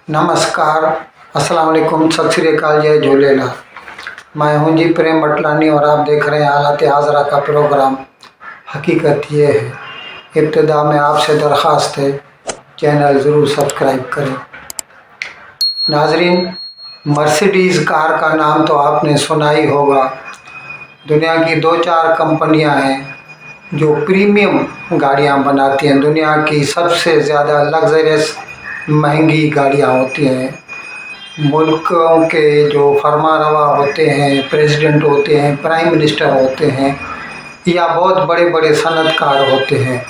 नमस्कार, अस्सलाम वालेकुम, सत श्री अकाल, जय झूलेलाल। मैं हूं जी प्रेम बटलानी और आप देख रहे हैं हालात हाज़रा का प्रोग्राम। हकीकत ये है, इब्तिदा में आपसे दरख्वास्त है चैनल ज़रूर सब्सक्राइब करें। नाजरीन, मर्सिडीज़ कार का नाम तो आपने सुना ही होगा। दुनिया की 2-4 कंपनियां हैं जो प्रीमियम गाड़ियां बनाती हैं। दुनिया की सबसे ज़्यादा लग्जरियस महंगी गाड़ियां होती हैं। मुल्कों के जो फरमानरवा होते हैं, प्रेसिडेंट होते हैं, प्राइम मिनिस्टर होते हैं या बहुत बड़े बड़े सनतकार होते हैं,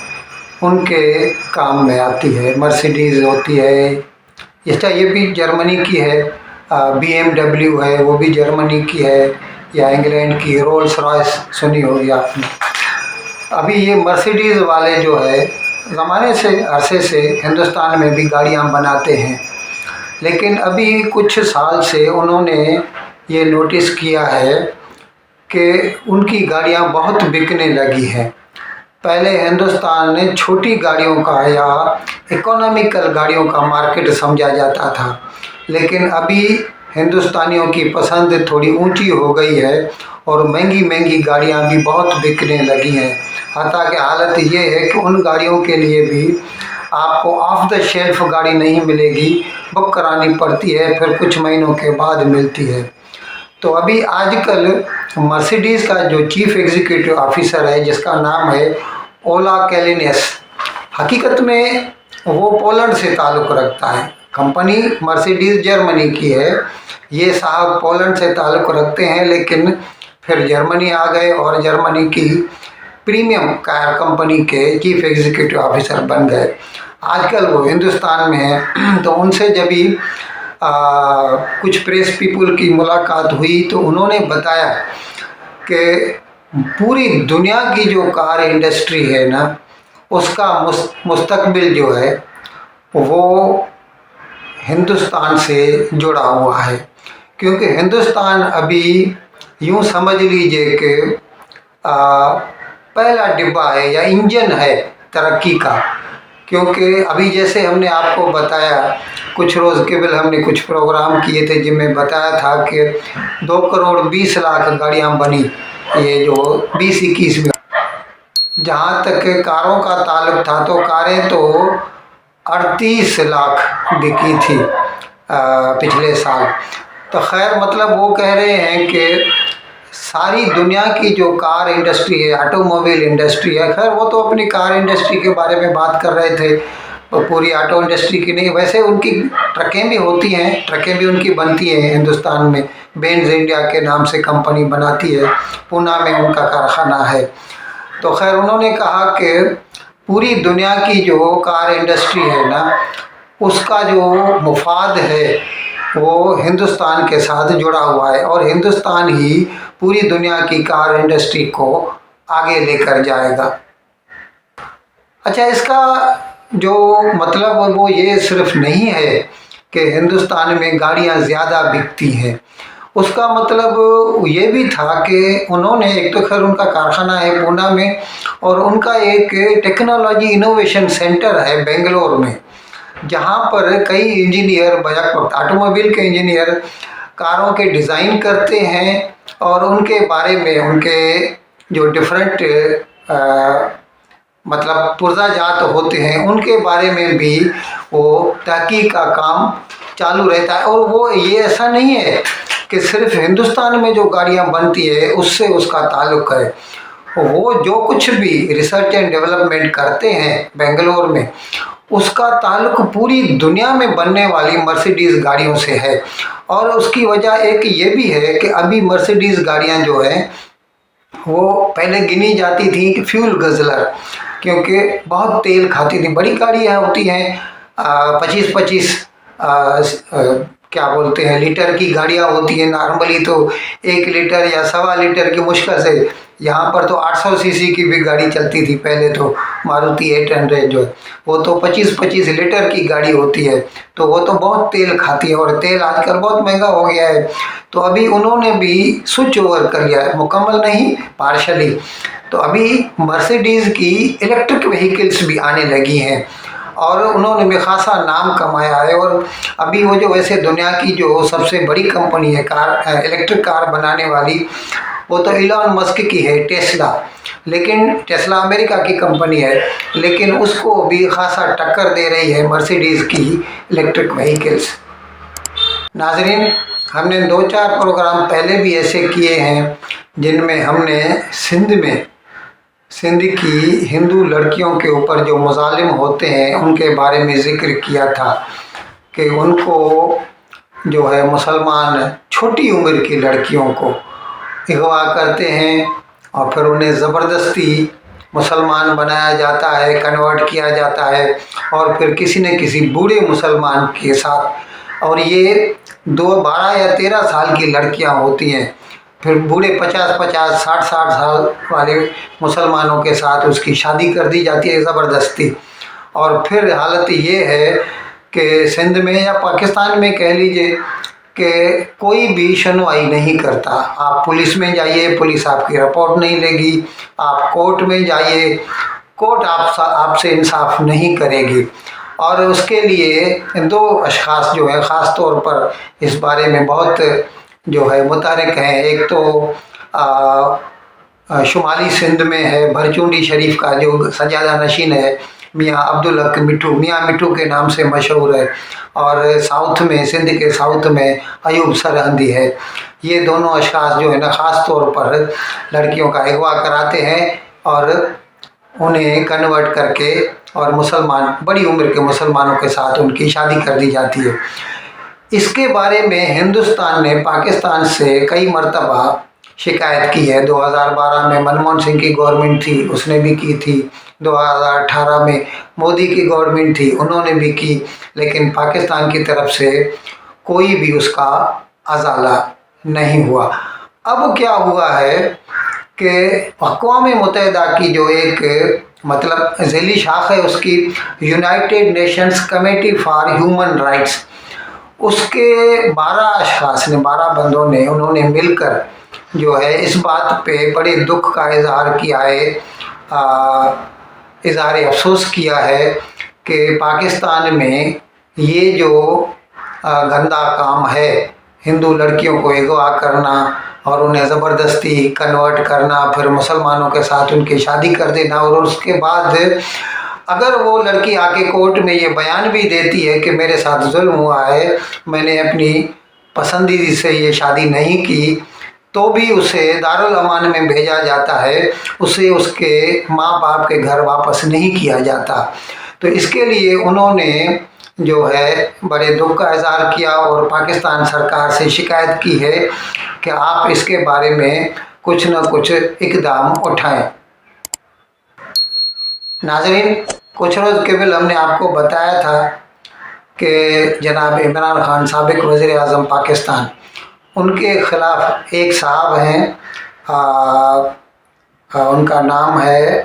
उनके काम में आती है। मर्सिडीज़ होती है, ये भी जर्मनी की है। BMW है, वो भी जर्मनी की है, या इंग्लैंड की रोल्स रॉयस सुनी होगी आपने। अभी ये मर्सिडीज़ वाले जो है ज़माने से अरसे से हिंदुस्तान में भी गाड़ियां बनाते हैं, लेकिन अभी कुछ साल से उन्होंने ये नोटिस किया है कि उनकी गाड़ियां बहुत बिकने लगी हैं। पहले हिंदुस्तान ने छोटी गाड़ियों का या इकोनॉमिकल गाड़ियों का मार्केट समझा जाता था, लेकिन अभी हिंदुस्तानियों की पसंद थोड़ी ऊंची हो गई है और महंगी महंगी गाड़ियां भी बहुत बिकने लगी हैं। हत्ता कि हालत ये है कि उन गाड़ियों के लिए भी आपको ऑफ द शेल्फ गाड़ी नहीं मिलेगी, बुक करानी पड़ती है, फिर कुछ महीनों के बाद मिलती है। तो अभी आजकल मर्सिडीज़ का जो चीफ एग्जीक्यूटिव ऑफिसर है, जिसका नाम है ओला कैलिनियस, हकीकत में वो पोलैंड से ताल्लुक़ रखता है। कंपनी मर्सिडीज़ जर्मनी की है, ये साहब पोलैंड से ताल्लुक़ रखते हैं, लेकिन फिर जर्मनी आ गए और जर्मनी की प्रीमियम कार कंपनी के चीफ एग्जीक्यूटिव ऑफिसर बन गए। आजकल वो हिंदुस्तान में है। तो उनसे जब भी कुछ प्रेस पीपल की मुलाकात हुई तो उन्होंने बताया कि पूरी दुनिया की जो कार इंडस्ट्री है ना, उसका मुस्तकबिल जो है वो हिंदुस्तान से जुड़ा हुआ है। क्योंकि हिंदुस्तान अभी यूँ समझ लीजिए कि पहला डिब्बा है या इंजन है तरक्की का। क्योंकि अभी जैसे हमने आपको बताया, कुछ रोज़ केवल हमने कुछ प्रोग्राम किए थे जिनमें बताया था कि 2 करोड़ 20 लाख गाड़ियां बनी, ये जो 2021 में। जहां तक कारों का ताल्लुक था तो कारें तो 38 लाख बिकी थी पिछले साल। तो खैर, मतलब वो कह रहे हैं कि सारी दुनिया की जो कार इंडस्ट्री है, ऑटोमोबाइल इंडस्ट्री है, खैर वो तो अपनी कार इंडस्ट्री के बारे में बात कर रहे थे, तो पूरी ऑटो इंडस्ट्री की नहीं। वैसे उनकी ट्रकें भी होती हैं, ट्रकें भी उनकी बनती हैं हिंदुस्तान में। बेंज इंडिया के नाम से कंपनी बनाती है, पूना में उनका कारखाना है। तो खैर, उन्होंने कहा कि पूरी दुनिया की जो कार इंडस्ट्री है ना, उसका जो मुफाद है वो हिंदुस्तान के साथ जुड़ा हुआ है और हिंदुस्तान ही पूरी दुनिया की कार इंडस्ट्री को आगे लेकर जाएगा। अच्छा, इसका जो मतलब वो ये सिर्फ नहीं है कि हिंदुस्तान में गाड़ियां ज़्यादा बिकती हैं। उसका मतलब ये भी था कि उन्होंने, एक तो खैर उनका कारखाना है पूना में, और उनका एक टेक्नोलॉजी इनोवेशन सेंटर है बेंगलोर में, जहाँ पर कई इंजीनियर, ऑटोमोबाइल के इंजीनियर कारों के डिज़ाइन करते हैं और उनके बारे में, उनके जो डिफरेंट मतलब पुर्ज़ाजात होते हैं, उनके बारे में भी वो तहकीक का काम चालू रहता है। और वो ये ऐसा नहीं है कि सिर्फ हिंदुस्तान में जो गाड़ियाँ बनती है उससे उसका ताल्लुक़ है। वो जो कुछ भी रिसर्च एंड डेवलपमेंट करते हैं बेंगलोर में, उसका ताल्लुक़ पूरी दुनिया में बनने वाली मर्सिडीज़ गाड़ियों से है। और उसकी वजह एक ये भी है कि अभी मर्सिडीज़ गाड़ियाँ जो हैं वो पहले गिनी जाती थी फ्यूल गज़लर, क्योंकि बहुत तेल खाती थी। बड़ी गाड़ियाँ होती हैं 25-25 क्या बोलते हैं लीटर की गाड़ियाँ होती हैं। नॉर्मली तो 1 लीटर या 1.25 लीटर की मुश्किल से, यहाँ पर तो 800 सीसी की भी गाड़ी चलती थी पहले। तो मारुति 800 जो है वो तो 25-25 लीटर की गाड़ी होती है, तो वो तो बहुत तेल खाती है और तेल आजकल बहुत महंगा हो गया है। तो अभी उन्होंने भी स्विच ओवर कर लिया है, मुकम्मल नहीं, पार्शली। तो अभी मर्सिडीज़ की इलेक्ट्रिक व्हीकल्स भी आने लगी हैं اور انہوں نے بھی خاصا نام کمایا ہے. اور ابھی وہ جو ویسے دنیا کی جو سب سے بڑی کمپنی ہے الیکٹرک کار بنانے والی، وہ تو ایلان مسک کی ہے، ٹیسلا. لیکن ٹیسلا امریکہ کی کمپنی ہے، لیکن اس کو بھی خاصا ٹکر دے رہی ہے مرسیڈیز کی الیکٹرک وہیکلس. ناظرین، ہم نے 2-4 پروگرام پہلے بھی ایسے کیے ہیں جن میں ہم نے سندھ کی ہندو لڑکیوں کے اوپر جو مظالم ہوتے ہیں ان کے بارے میں ذکر کیا تھا کہ ان کو جو ہے مسلمان چھوٹی عمر کی لڑکیوں کو اغوا کرتے ہیں اور پھر انہیں زبردستی مسلمان بنایا جاتا ہے، کنورٹ کیا جاتا ہے، اور پھر کسی نہ کسی بوڑھے مسلمان کے ساتھ، اور یہ 12 یا 13 سال کی لڑکیاں ہوتی ہیں، پھر بوڑھے 50-50 60-60 سال والے مسلمانوں کے ساتھ اس کی شادی کر دی جاتی ہے زبردستی. اور پھر حالت یہ ہے کہ سندھ میں یا پاکستان میں کہہ لیجئے کہ کوئی بھی سنوائی نہیں کرتا. آپ پولیس میں جائیے، پولیس آپ کی رپورٹ نہیں لے گی. آپ کورٹ میں جائیے، کورٹ آپ سے انصاف نہیں کرے گی. اور اس کے لیے 2 اشخاص جو ہیں خاص طور پر اس بارے میں بہت جو ہے متحرک ہیں. ایک تو شمالی سندھ میں ہے بھرچونڈی شریف کا جو سجادہ نشین ہے، میاں عبدالحق مٹھو، میاں مٹھو کے نام سے مشہور ہے. اور ساؤتھ میں، سندھ کے ساؤتھ میں ایوب سرہندی ہے. یہ دونوں اشخاص جو ہے نا خاص طور پر لڑکیوں کا اغوا کراتے ہیں اور انہیں کنورٹ کر کے اور بڑی عمر کے مسلمانوں کے ساتھ ان کی شادی کر دی جاتی ہے. اس کے بارے میں ہندوستان نے پاکستان سے کئی مرتبہ شکایت کی ہے. 2012 میں منموہن سنگھ کی گورنمنٹ تھی، اس نے بھی کی تھی. 2018 میں مودی کی گورنمنٹ تھی، انہوں نے بھی کی. لیکن پاکستان کی طرف سے کوئی بھی اس کا ازالہ نہیں ہوا. اب کیا ہوا ہے کہ اقوام متحدہ کی جو ایک ذیلی شاخ ہے اس کی، United Nations Committee for Human Rights, اس کے 12 اشخاص نے، 12 بندوں نے، انہوں نے مل کر جو ہے اس بات پہ بڑے دکھ کا اظہار کیا ہے، اظہار افسوس کیا ہے کہ پاکستان میں یہ جو گندا کام ہے، ہندو لڑکیوں کو اغوا کرنا اور انہیں زبردستی کنورٹ کرنا، پھر مسلمانوں کے ساتھ ان کی شادی کر دینا، اور اس کے بعد اگر وہ لڑکی آ کے کورٹ میں یہ بیان بھی دیتی ہے کہ میرے ساتھ ظلم ہوا ہے، میں نے اپنی پسندیدی سے یہ شادی نہیں کی، تو بھی اسے دارالامان میں بھیجا جاتا ہے، اسے اس کے ماں باپ کے گھر واپس نہیں کیا جاتا. تو اس کے لیے انہوں نے جو ہے بڑے دکھ کا اظہار کیا اور پاکستان سرکار سے شکایت کی ہے کہ آپ اس کے بارے میں کچھ نہ کچھ اقدام اٹھائیں. ناظرین، کچھ روز قبل ہم نے آپ کو بتایا تھا کہ جناب عمران خان سابق وزیر اعظم پاکستان، ان کے خلاف ایک صاحب ہیں، ان کا نام ہے،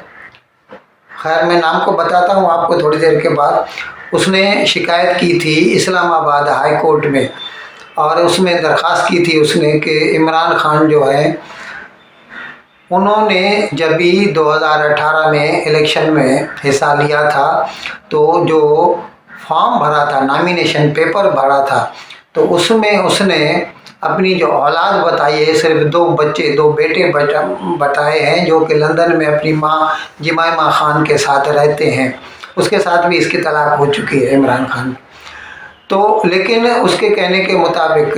خیر میں نام کو بتاتا ہوں آپ کو تھوڑی دیر کے بعد. اس نے شکایت کی تھی اسلام آباد ہائی کورٹ میں، اور اس میں درخواست کی تھی اس نے کہ عمران خان جو ہے انہوں نے جب بھی 2018 میں الیکشن میں حصہ لیا تھا تو جو فارم بھرا تھا، نامینیشن پیپر بھرا تھا، تو اس میں اس نے اپنی جو اولاد بتائی ہے، صرف 2 بچے، 2 بیٹے بتائے ہیں جو کہ لندن میں اپنی ماں جمائمہ خان کے ساتھ رہتے ہیں. اس کے ساتھ بھی اس کی طلاق ہو چکی ہے عمران خان. تو لیکن اس کے کہنے کے مطابق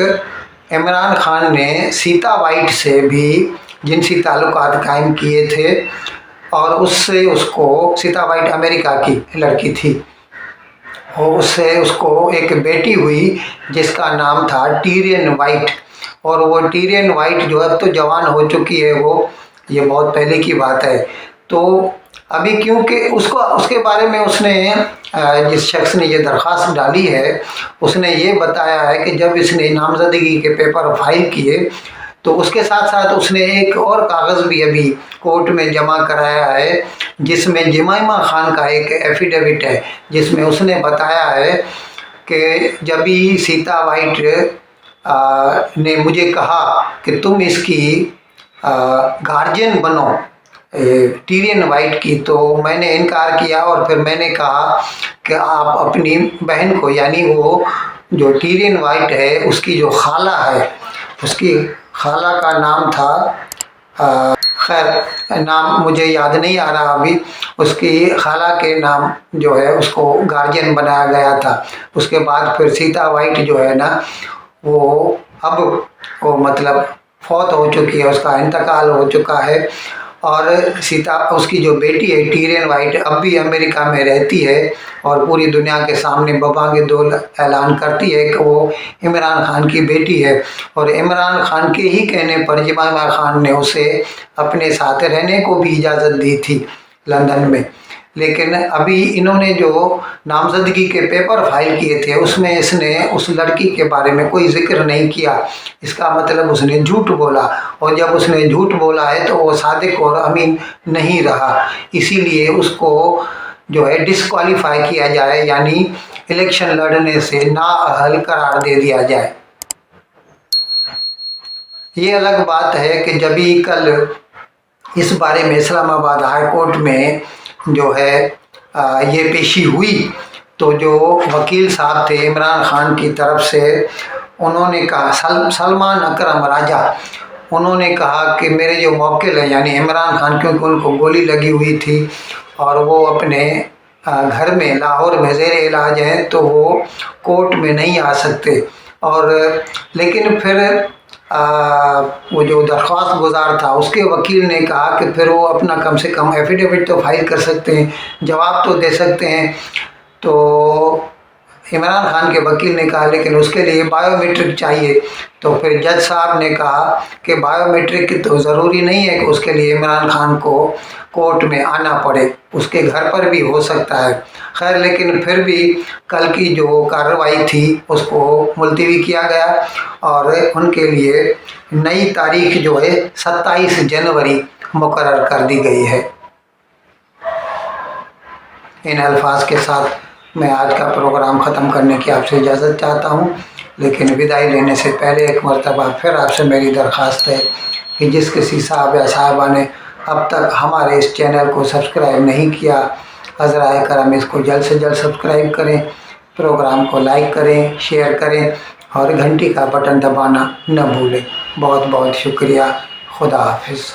عمران خان نے سیتا وائٹ سے بھی جنسی تعلقات قائم کیے تھے، اور اس سے اس کو، سیتا وائٹ امریکہ کی لڑکی تھی، اور اس سے اس کو ایک بیٹی ہوئی جس کا نام تھا ٹیرین وائٹ. اور وہ ٹیرین وائٹ جو اب تو جوان ہو چکی ہے، وہ یہ بہت پہلے کی بات ہے. تو ابھی کیونکہ اس کے بارے میں اس نے، جس شخص نے یہ درخواست ڈالی ہے، اس نے یہ بتایا ہے کہ جب اس نے نامزدگی کے پیپر فائل کیے تو اس کے ساتھ ساتھ اس نے ایک اور کاغذ بھی ابھی کورٹ میں جمع کرایا ہے، جس میں جمائمہ خان کا ایک ایفیڈیوٹ ہے، جس میں اس نے بتایا ہے کہ جب بھی سیتا وائٹ نے مجھے کہا کہ تم اس کی گارجین بنو، टीरियन वाइट की, तो मैंने इनकार किया और फिर मैंने कहा कि आप अपनी बहन को, यानी वो जो टीरियन वाइट है उसकी जो खाला है, उसकी खाला का नाम था खैर नाम मुझे याद नहीं आ रहा अभी, उसकी खाला के नाम जो है उसको गार्जियन बनाया गया था। उसके बाद फिर सीता वाइट जो है ना वो अब वो मतलब फौत हो चुकी है, उसका इंतकाल हो चुका है। और सीता उसकी जो बेटी है टीरियन वाइट अब भी अमेरिका में रहती है और पूरी दुनिया के सामने बबांगे दौल ऐलान करती है कि वो इमरान खान की बेटी है। और इमरान खान के ही कहने पर जमाइमा खान ने उसे अपने साथ रहने को भी इजाज़त दी थी लंदन में। लेकिन अभी इन्होंने जो नामजदगी के पेपर फाइल किए थे उसमें इसने उस लड़की के बारे में कोई जिक्र नहीं किया। इसका मतलब उसने झूठ बोला, और जब उसने झूठ बोला है तो वो सादिक और अमीन नहीं रहा, इसीलिए उसको जो है डिस्क्वालीफाई किया जाए, यानी इलेक्शन लड़ने से नाअहल करार दे दिया जाए। ये अलग बात है कि जब भी कल इस बारे में इस्लामाबाद हाई कोर्ट में जो है ये पेशी हुई, तो जो वकील साहब थे इमरान खान की तरफ से, उन्होंने कहा सलमान अकरम राजा, उन्होंने कहा कि मेरे जो मौकिल हैं यानी इमरान खान, क्योंकि उनको गोली लगी हुई थी और वो अपने घर में लाहौर में ज़ेर इलाज हैं, तो वो कोर्ट में नहीं आ सकते। और लेकिन फिर वो जो दरख्वास्त गुजार था उसके वकील ने कहा कि फिर वो अपना कम से कम एफिडेविट तो फाइल कर सकते हैं, जवाब तो दे सकते हैं। तो इमरान खान के वकील ने कहा लेकिन उसके लिए बायोमेट्रिक चाहिए। तो फिर जज साहब ने कहा कि बायोमेट्रिक की तो ज़रूरी नहीं है कि उसके लिए इमरान खान को कोर्ट में आना पड़े, उसके घर पर भी हो सकता है। खैर लेकिन फिर भी कल की जो कार्रवाई थी उसको मुलतवी किया गया और उनके लिए नई तारीख जो है 27 जनवरी मुकर्रर कर दी गई है। इन अल्फाज के साथ मैं आज का प्रोग्राम ख़त्म करने की आपसे इजाज़त चाहता हूँ, लेकिन विदाई लेने से पहले एक मरतबा फिर आपसे मेरी दरख्वास्त है कि जिस किसी साहब या साहबा ने अब तक हमारे इस चैनल को सब्सक्राइब नहीं किया, हज़राए करम इसको जल्द से जल्द सब्सक्राइब करें, प्रोग्राम को लाइक करें, शेयर करें और घंटी का बटन दबाना न भूलें। बहुत बहुत शुक्रिया। खुदा हाफिज़।